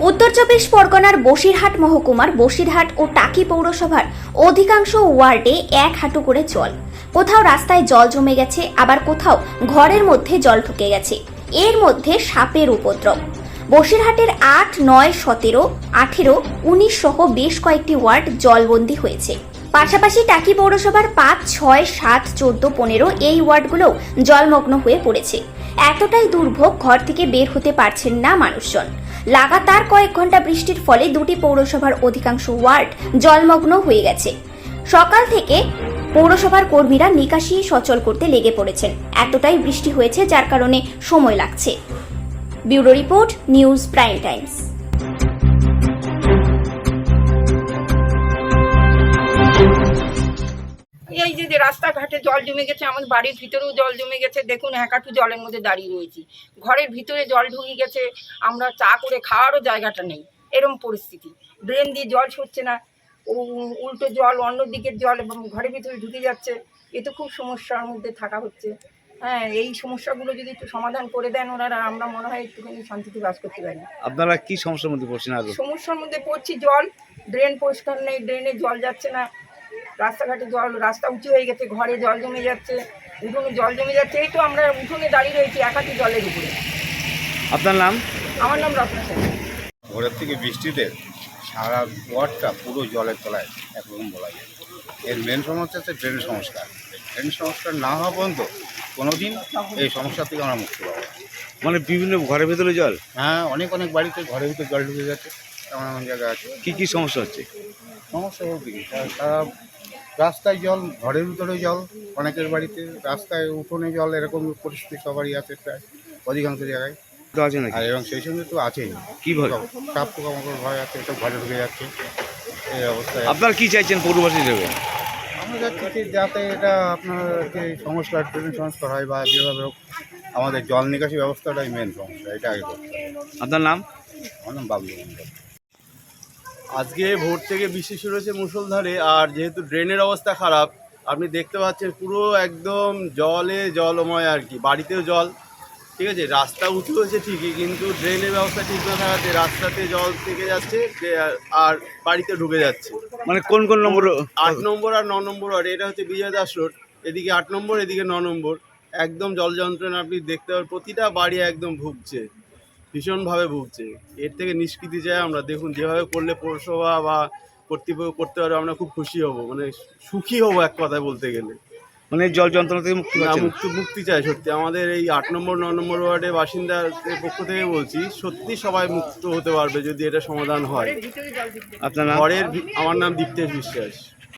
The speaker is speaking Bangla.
উত্তর চব্বিশ পরগনার বসিরহাট মহকুমার বসিরহাট ও টাকি পৌরসভার অধিকাংশ ওয়ার্ডে এক হাঁটু করে জল। কোথাও রাস্তায় জল জমে গেছে, আবার কোথাও ঘরের মধ্যে জল ঢুকে গেছে। এর মধ্যে সাপের উপদ্রব। বসিরহাটের ৮, ৯, ১৭, ১৮, ১৯ সহ বেশ কয়েকটি ওয়ার্ড জলবন্দী হয়েছে। পাশাপাশি টাকি পৌরসভার ৫, ৬, ৭, ১৪, ১৫ এই ওয়ার্ডগুলোও জলমগ্ন হয়ে পড়েছে। এতটাই দুর্ভোগ, ঘর থেকে বের হতে পারছেন না মানুষজন। লাগাতার কয়েক ঘন্টা বৃষ্টির ফলে দুটি পৌরসভার অধিকাংশ ওয়ার্ড জলমগ্ন হয়ে গেছে। সকাল থেকে পৌরসভার কর্মীরা নিকাশি সচল করতে লেগে পড়েছেন। এতটাই বৃষ্টি হয়েছে যার কারণে সময় লাগছে। Bureau report, news prime Times. এই যে রাস্তাঘাটে জল জমে গেছে, আমাদের বাড়ির ভিতরেও জল জমে গেছে। দেখুন, হাঁটু জলের মধ্যে দাঁড়িয়ে রয়েছি, ঘরের ভিতরে জল ঢুকে গেছে, আমরা চা করে খাওয়ারও জায়গাটা নেই, এরকম পরিস্থিতি। ড্রেন দিয়ে জল সরছে না, উল্টো জল অন্য দিকের জল ঘরের ভিতরে ঢুকে যাচ্ছে। এ তো খুব সমস্যার মধ্যে থাকা হচ্ছে। হ্যাঁ, এই সমস্যাগুলো যদি একটু সমাধান করে দেন ওনারা, আমরা মনে হয় একটুখানি শান্তিতে বাস করতে পারি। আপনারা কি সমস্যার মধ্যে পড়ছেন? সমস্যার মধ্যে পড়ছি, জল, ড্রেন পরিষ্কার নেই, ড্রেনে জল যাচ্ছে না, রাস্তাঘাটে জল, রাস্তা উঁচু হয়ে গেছে, ঘরে জল জমে যাচ্ছে, উঠোনে জল জমে যাচ্ছে। এই তো আমরা উঠোনে দাঁড়িয়ে রয়েছি এক হাঁটু জলের উপরে। আপনার নাম? আমার নাম রত্না সেন। ভোরের থেকে বৃষ্টিতে সারা ওয়ার্ডটা পুরো জলের তলায় একরকম বলা যায়। এর মেন সমস্যা হচ্ছে ড্রেন সংস্কার। ড্রেন সংস্কার না হওয়া পর্যন্ত কোনোদিন এই সমস্যা থেকে আমরা মুক্তি পাবো। মানে বিভিন্ন ঘরের ভিতরে জল? হ্যাঁ, অনেক অনেক বাড়িতে ঘরের ভিতরে জল ঢুকে যাচ্ছে, এমন এমন জায়গা আছে। কি সমস্যা হচ্ছে? সমস্যা বলতে কি, সারা রাস্তায় জল, ঘরের ভিতরে জল, অনেকের বাড়িতে রাস্তায় উঠোনে জল, এরকম পরিস্থিতি সবারই আছে প্রায় অধিকাংশ জায়গায়। তো আছে নাকি? আর এবং সেই সঙ্গে তো আছেই কি ভয়? সাপ পোকামাকড় ভয় আছে, সব ঘরে ঢুকে যাচ্ছে। এই অবস্থায় আপনারা কি চাইছেন পৌরবাসী হিসেবে? আমরা যাচ্ছি যাতে এটা আপনার যে সংস্কার, ড্রেন সংস্কার হয়, বা যেভাবে হোক আমাদের জল নিকাশি ব্যবস্থাটাই মেন সমস্যা, এটা আগে করতে হবে। আপনার নাম? আমার নাম বাবলু মন্ডল। আজকে ভোর থেকে বৃষ্টি শুরু হয়েছে মুষলধারে, আর যেহেতু ড্রেনের অবস্থা খারাপ, আপনি দেখতে পাচ্ছেন পুরো একদম জলময় আর কি। বাড়িতেও জল, ঠিক আছে, রাস্তা উঁচু হয়েছে ঠিকই, কিন্তু ড্রেনের ব্যবস্থা ঠিক না থাকাতে রাস্তাতে জল থেকে যাচ্ছে আর বাড়িতে ঢুকে যাচ্ছে। মানে কোন কোন নম্বর? 8 নম্বর আর 9 নম্বর ওয়ার্ড। এটা হচ্ছে বিজয় দাস রোড, এদিকে 8 নম্বর, এদিকে 9 নম্বর। একদম জল যন্ত্রণা আপনি দেখতে পাবেন, প্রতিটা বাড়ি একদম ভুগছে, ভীষণভাবে ভুগছে। এর থেকে নিষ্কৃতি চাই আমরা। দেখুন, যেভাবে করলে পৌরসভা বা কর্তৃপক্ষ করতে পারবে, আমরা খুব খুশি হব, মানে সুখী হব এক কথায় বলতে গেলে। মানে জল যন্ত্রণা থেকে মুক্তি পাচ্ছেন? মুক্তি চাই সত্যি। আমাদের এই 8 নম্বর 9 নম্বর ওয়ার্ডের বাসিন্দাদের পক্ষ থেকে বলছি, সত্যি সবাই মুক্ত হতে পারবে যদি এটা সমাধান হয়। আপনার নাম? আমার নাম দীপ্তেশ বিশ্বাস।